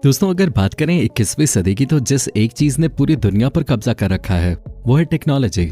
दोस्तों, अगर बात करें 21वीं सदी की तो जिस एक चीज ने पूरी दुनिया पर कब्जा कर रखा है वो है टेक्नोलॉजी।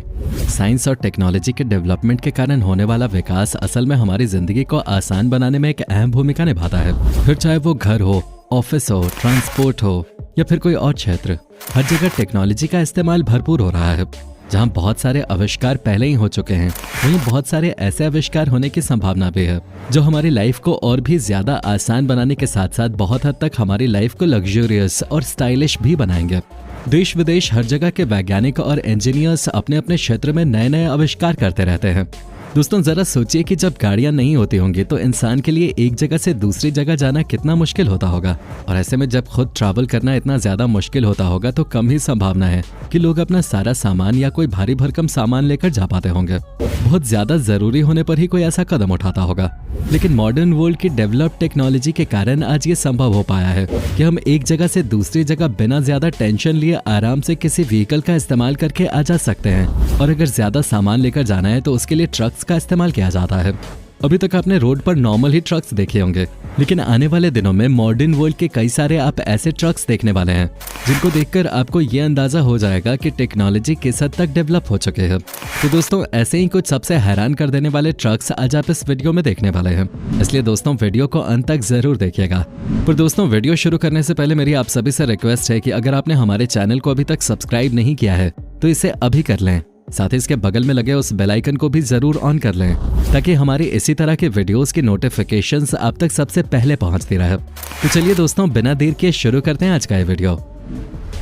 साइंस और टेक्नोलॉजी के डेवलपमेंट के कारण होने वाला विकास असल में हमारी जिंदगी को आसान बनाने में एक अहम भूमिका निभाता है। फिर चाहे वो घर हो, ऑफिस हो, ट्रांसपोर्ट हो या फिर कोई और क्षेत्र, हर जगह टेक्नोलॉजी का इस्तेमाल भरपूर हो रहा है। जहाँ बहुत सारे आविष्कार पहले ही हो चुके हैं, वहीं बहुत सारे ऐसे आविष्कार होने की संभावना भी है जो हमारी लाइफ को और भी ज्यादा आसान बनाने के साथ साथ बहुत हद तक हमारी लाइफ को लग्जरियस और स्टाइलिश भी बनाएंगे। देश विदेश हर जगह के वैज्ञानिक और इंजीनियर्स अपने अपने क्षेत्र में नए नए आविष्कार करते रहते हैं। दोस्तों, जरा सोचिए कि जब गाड़ियां नहीं होती होंगी तो इंसान के लिए एक जगह से दूसरी जगह जाना कितना मुश्किल होता होगा। और ऐसे में जब खुद ट्रैवल करना इतना ज्यादा मुश्किल होता होगा तो कम ही संभावना है कि लोग अपना सारा सामान या कोई भारी भरकम सामान लेकर जा पाते होंगे। बहुत ज्यादा जरूरी होने पर ही कोई ऐसा कदम उठाता होगा। लेकिन मॉडर्न वर्ल्ड की डेवलप्ड टेक्नोलॉजी के कारण आज ये संभव हो पाया है कि हम एक जगह से दूसरी जगह बिना ज्यादा टेंशन लिए आराम से किसी व्हीकल का इस्तेमाल करके आ जा सकते हैं। और अगर ज्यादा सामान लेकर जाना है तो उसके लिए ट्रक्स का इस्तेमाल किया जाता है। अभी तक आपने रोड पर नॉर्मल ही ट्रक्स देखे होंगे, लेकिन आने वाले दिनों में मॉडर्न वर्ल्ड के कई सारे आप ऐसे ट्रक्स देखने वाले हैं जिनको देखकर आपको ये अंदाजा हो जाएगा कि टेक्नोलॉजी किस हद तक डेवलप हो चुके हैं। तो दोस्तों, ऐसे ही कुछ सबसे हैरान कर देने वाले ट्रक्स आज आप इस वीडियो में देखने वाले हैं, इसलिए दोस्तों वीडियो को अंत तक जरूर देखिएगा। पर दोस्तों, वीडियो शुरू करने से पहले मेरी आप सभी से रिक्वेस्ट है कि अगर आपने हमारे चैनल को अभी तक सब्सक्राइब नहीं किया है तो इसे अभी कर लें। साथ ही इसके बगल में लगे उस बेल आइकन को भी जरूर ऑन कर लें ताकि हमारी इसी तरह के वीडियोस की नोटिफिकेशंस आप तक सबसे पहले पहुंचती रहे। तो चलिए दोस्तों, बिना देर के शुरू करते हैं आज का ये video.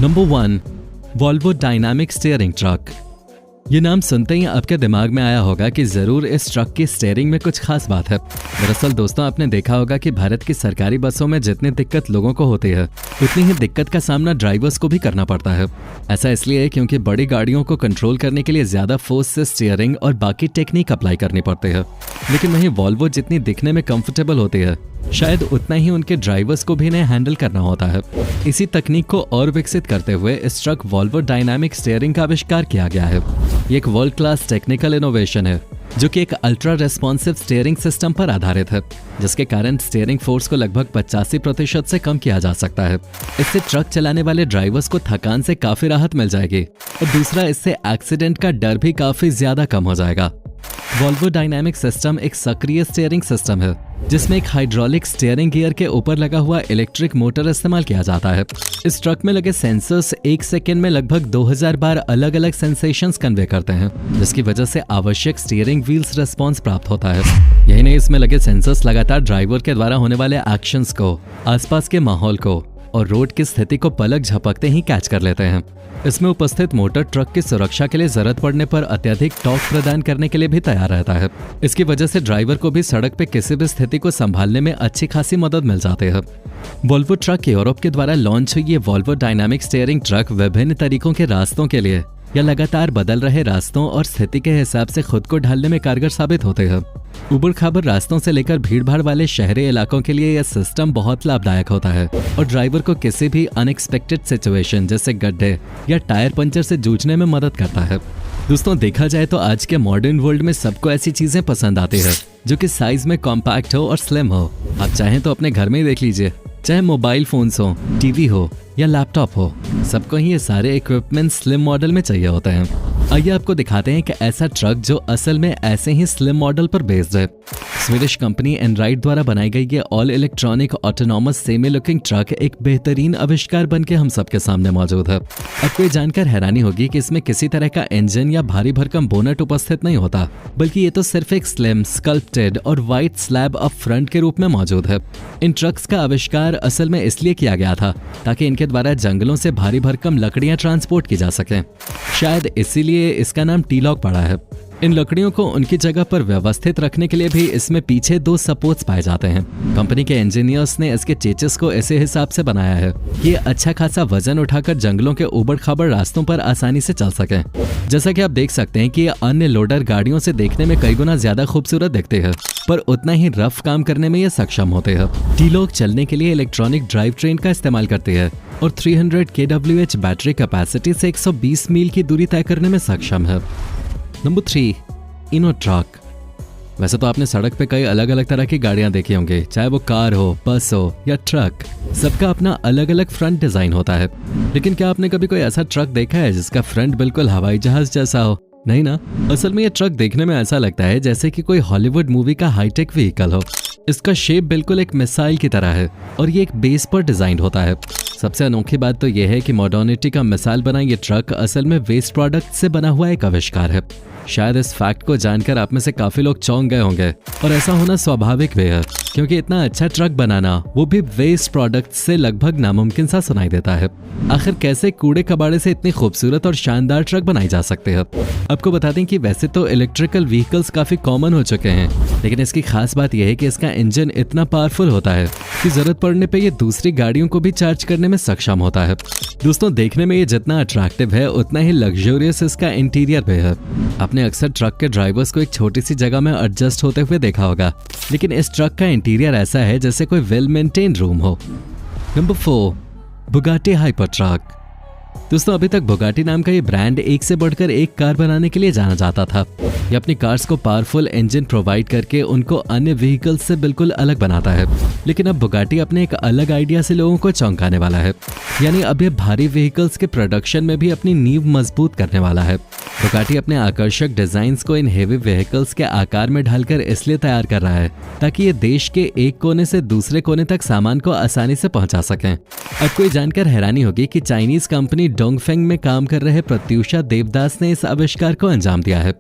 Number 1, Volvo dynamic steering truck. ये नाम सुनते ही आपके दिमाग में आया होगा कि जरूर इस ट्रक की स्टीयरिंग में कुछ खास बात है। दरअसल दोस्तों, आपने देखा होगा कि भारत की सरकारी बसों में जितनी दिक्कत लोगों को होती है उतनी ही दिक्कत का सामना ड्राइवर्स को भी करना पड़ता है। ऐसा इसलिए क्योंकि बड़ी गाड़ियों को कंट्रोल करने के लिए ज्यादा फोर्स से स्टीयरिंग और बाकी टेक्निक अप्लाई करनी पड़ती है। लेकिन वहीं वॉल्वो जितनी दिखने में कंफर्टेबल होती है, शायद उतना ही उनके ड्राइवर्स को भी इन्हें हैंडल करना होता है। इसी तकनीक को और विकसित करते हुए इस ट्रक वॉल्वो डायनामिक स्टीयरिंग का आविष्कार किया गया है। ये एक वर्ल्ड क्लास टेक्निकल इनोवेशन है जो कि एक अल्ट्रा रेस्पॉन्सिव स्टीयरिंग सिस्टम पर आधारित है, जिसके कारण स्टीयरिंग फोर्स को लगभग 85% से कम किया जा सकता है। इससे ट्रक चलाने वाले ड्राइवर्स को थकान से काफी राहत मिल जाएगी और दूसरा, इससे एक्सीडेंट का डर भी काफी ज्यादा कम हो जाएगा। वॉल्वो डायनामिक सिस्टम एक सक्रिय स्टीयरिंग सिस्टम है जिसमें एक हाइड्रोलिक स्टीयरिंग गियर के ऊपर लगा हुआ इलेक्ट्रिक मोटर इस्तेमाल किया जाता है। इस ट्रक में लगे सेंसर्स 1 सेकेंड में लगभग 2000 बार अलग अलग सेंसेशंस कन्वे करते हैं, जिसकी वजह से आवश्यक स्टीयरिंग व्हील्स रिस्पॉन्स प्राप्त होता है। यही नहीं, इसमें लगे सेंसर्स लगातार ड्राइवर के द्वारा होने वाले एक्शंस को, आसपास के माहौल को और रोड की स्थिति को पलक झपकते ही कैच कर लेते हैं। इसमें उपस्थित मोटर ट्रक की सुरक्षा के लिए जरूरत पड़ने पर अत्यधिक टॉर्क प्रदान करने के लिए भी तैयार रहता है। इसकी वजह से ड्राइवर को भी सड़क पे किसी भी स्थिति को संभालने में अच्छी खासी मदद मिल जाती है। वॉल्वो ट्रक यूरोप के द्वारा लॉन्च हुई ये वॉल्वो डायनामिक स्टीयरिंग ट्रक विभिन्न तरीकों के रास्तों के लिए या लगातार बदल रहे रास्तों और स्थिति के हिसाब से खुद को ढालने में कारगर साबित होते हैं। उबड़ खाबड़ रास्तों से लेकर भीड़भाड़ वाले शहरी इलाकों के लिए यह सिस्टम बहुत लाभदायक होता है और ड्राइवर को किसी भी अनएक्सपेक्टेड सिचुएशन जैसे गड्ढे या टायर पंचर से जूझने में मदद करता है। दोस्तों, देखा जाए तो आज के मॉडर्न वर्ल्ड में सबको ऐसी चीजें पसंद आती है जो कि साइज में कॉम्पैक्ट हो और स्लिम हो। आप चाहें तो अपने घर में ही देख लीजिए, चाहे मोबाइल फोन्स हो, टीवी हो या लैपटॉप हो, सबको ही ये सारे इक्विपमेंट स्लिम मॉडल में चाहिए होते हैं। आइए आपको दिखाते हैं कि ऐसा ट्रक जो असल में ऐसे ही स्लिम मॉडल पर बेस्ड है। स्वीडिश कंपनी एनराइड द्वारा बनाई गई ये all electronic autonomous semi looking truck एक बेहतरीन आविष्कार बनके हम सबके सामने मौजूद है। आपको ये जानकर हैरानी होगी कि इसमें किसी तरह का इंजन या भारी भरकम बोनट उपस्थित नहीं होता, बल्कि ये तो सिर्फ एक स्लिम, स्कल्प्टेड और वाइट स्लैब अप फ्रंट के रूप में मौजूद है। इन ट्रक्स का आविष्कार असल में इसलिए किया गया था ताकि इनके द्वारा जंगलों से भारी भरकम लकड़ियां ट्रांसपोर्ट की जा सकें। शायद इसीलिए इसका नाम टी-लॉग पड़ा है। इन लकड़ियों को उनकी जगह पर व्यवस्थित रखने के लिए भी इसमें पीछे 2 सपोर्ट्स पाए जाते हैं। कंपनी के इंजीनियर्स ने इसके चेचेस को ऐसे हिसाब से बनाया है कि ये अच्छा खासा वजन उठाकर जंगलों के उबड़ खाबड़ रास्तों पर आसानी से चल सके। जैसा कि आप देख सकते हैं कि ये अन्य लोडर गाड़ियों से देखने में कई गुना ज्यादा खूबसूरत दिखते हैं, पर उतना ही रफ काम करने में ये सक्षम होते हैं। टी-लॉग चलने के लिए इलेक्ट्रॉनिक ड्राइव ट्रेन का इस्तेमाल करती है और 300 kWh बैटरी कैपेसिटी से 120 मील की दूरी तय करने में सक्षम है। नंबर 3, इनो ट्रक। वैसे तो आपने सड़क पे कई अलग अलग तरह की गाड़ियां देखी होंगी, चाहे वो कार हो, बस हो या ट्रक। सबका अपना अलग अलग फ्रंट डिजाइन होता है। लेकिन क्या आपने कभी कोई ऐसा ट्रक देखा है जिसका फ्रंट बिल्कुल हवाई जहाज जैसा हो? नहीं ना। असल में ये ट्रक देखने में ऐसा लगता है जैसे कि कोई हॉलीवुड मूवी का हाईटेक व्हीकल हो। इसका शेप बिल्कुल एक मिसाइल की तरह है और ये एक बेस पर डिजाइन होता है। सबसे अनोखी बात तो यह है कि मॉडर्निटी का मिसाल बना ये ट्रक असल में वेस्ट प्रोडक्ट से बना हुआ एक आविष्कार है। शायद इस फैक्ट को जानकर आप में से काफी लोग चौंक गए होंगे, और ऐसा होना स्वाभाविक भी है क्योंकि इतना अच्छा ट्रक बनाना, वो भी वेस्ट प्रोडक्ट से, लगभग नामुमकिन सा सुनाई देता है। आखिर कैसे कूड़े कबाड़े से इतनी खूबसूरत और शानदार ट्रक बनाई जा सकते हैं? आपको बता दें कि वैसे तो इलेक्ट्रिकल व्हीकल्स काफी कॉमन हो चुके हैं, लेकिन इसकी खास बात यह है कि इसका इंजन इतना पावरफुल होता है कि जरूरत पड़ने पे ये दूसरी गाड़ियों को भी चार्ज करने में सक्षम होता है। दोस्तों, देखने में ये जितना अट्रैक्टिव है उतना ही लग्जरियस इसका इंटीरियर भी है। आपने अक्सर ट्रक के ड्राइवर्स को एक छोटी सी जगह में एडजस्ट होते हुए देखा होगा, लेकिन इस ट्रक का इंटीरियर ऐसा है जैसे कोई वेल मेंटेन रूम हो। Number 4, Bugatti hyper truck. दोस्तों, अभी तक बुगाटी नाम का ये ब्रांड एक से बढ़कर एक कार बनाने के लिए जाना जाता था। ये अपनी कार्स को पावरफुल इंजन प्रोवाइड करके उनको अन्य व्हीकल्स से बिल्कुल अलग बनाता है। लेकिन अब बुगाटी अपने एक अलग आइडिया से लोगों को चौंकाने वाला है, यानी अब ये भारी व्हीकल्स के प्रोडक्शन में भी अपनी नींव मजबूत करने वाला है। बुगाटी अपने आकर्षक डिजाइन्स को इन हेवी व्हीकल्स के आकार में ढालकर इसलिए तैयार कर रहा है ताकि ये देश के एक कोने से दूसरे कोने तक सामान को आसानी से पहुंचा सकें। आपको ये जानकर हैरानी होगी कि चाइनीज कंपनी डोंगफेंग में काम कर रहे प्रत्युषा देवदास ने इस आविष्कार को अंजाम दिया है।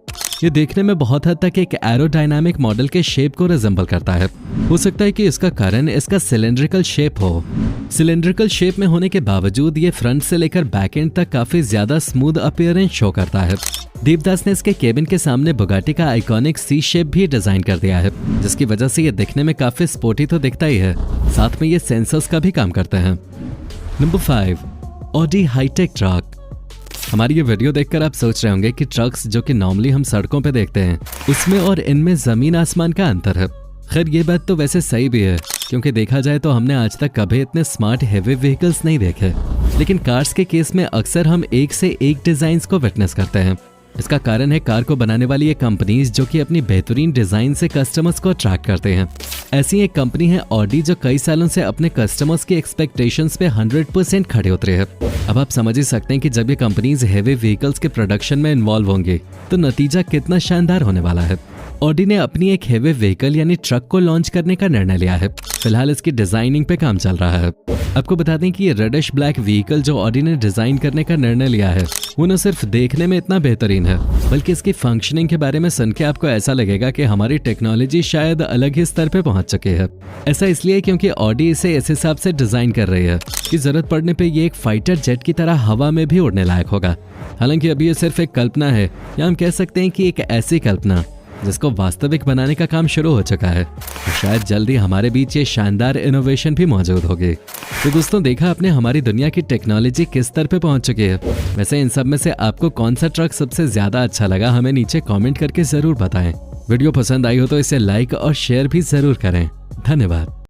ये देखने में बहुत हद तक एक एरोडायनामिक मॉडल के शेप को रिजेंबल करता है। हो सकता है कि इसका कारण इसका सिलेंड्रिकल शेप हो। सिलेंड्रिकल शेप में होने के बावजूद ये फ्रंट से लेकर बैक एंड तक काफी ज्यादा स्मूथ अपीयरेंस शो करता है। देवदास ने इसके केबिन के सामने बुगाटी का आइकॉनिक सी शेप भी डिजाइन कर दिया है, जिसकी वजह से ये दिखने में काफी स्पोर्टी तो दिखता ही है, साथ में ये सेंसर्स का भी काम करते हैं। Number 5, Audi high tech truck. हमारी ये वीडियो देखकर आप सोच रहे होंगे कि ट्रक्स जो कि नॉर्मली हम सड़कों पे देखते हैं, उसमें और इनमें जमीन आसमान का अंतर है। खैर, ये बात तो वैसे सही भी है, क्योंकि देखा जाए तो हमने आज तक कभी इतने स्मार्ट हेवी व्हीकल्स नहीं देखे। लेकिन कार्स के केस में अक्सर हम एक से एक डिजाइन्स को विटनेस करते हैं। इसका कारण है कार को बनाने वाली ये कंपनीज जो कि अपनी बेहतरीन डिजाइन से कस्टमर्स को अट्रैक्ट करते हैं। ऐसी एक कंपनी है ऑडी, जो कई सालों से अपने कस्टमर्स की एक्सपेक्टेशंस पे 100% खड़े उतरे हैं। अब आप समझ ही सकते हैं कि जब ये कंपनीज हेवी व्हीकल्स के प्रोडक्शन में इन्वॉल्व होंगी तो नतीजा कितना शानदार होने वाला है। ऑडी ने अपनी एक हेवी व्हीकल यानी ट्रक को लॉन्च करने का निर्णय लिया है। फिलहाल इसकी डिजाइनिंग पे काम चल रहा है। आपको बता दें कि ये रेडिश ब्लैक व्हीकल जो ऑडी ने डिजाइन करने का निर्णय लिया है, वो न सिर्फ देखने में इतना बेहतरीन है, बल्कि इसकी फंक्शनिंग के बारे में सुन के आपको ऐसा लगेगा कि हमारी टेक्नोलॉजी शायद अलग ही स्तर पे पहुंच चुकी है। ऐसा इसलिए क्योंकि ऑडी इसे इस हिसाब से डिजाइन कर रही है कि जरूरत पड़ने पे ये एक फाइटर जेट की तरह हवा में भी उड़ने लायक होगा। हालांकि अभी ये सिर्फ एक कल्पना है, या हम कह सकते हैं कि एक ऐसी कल्पना जिसको वास्तविक बनाने का काम शुरू हो चुका है। तो शायद जल्दी हमारे बीच ये शानदार इनोवेशन भी मौजूद होगी। तो दोस्तों, देखा आपने हमारी दुनिया की टेक्नोलॉजी किस स्तर पे पहुंच चुकी है। वैसे इन सब में से आपको कौन सा ट्रक सबसे ज्यादा अच्छा लगा, हमें नीचे कमेंट करके जरूर बताएं। वीडियो पसंद आई हो तो इसे लाइक और शेयर भी जरूर करें। धन्यवाद।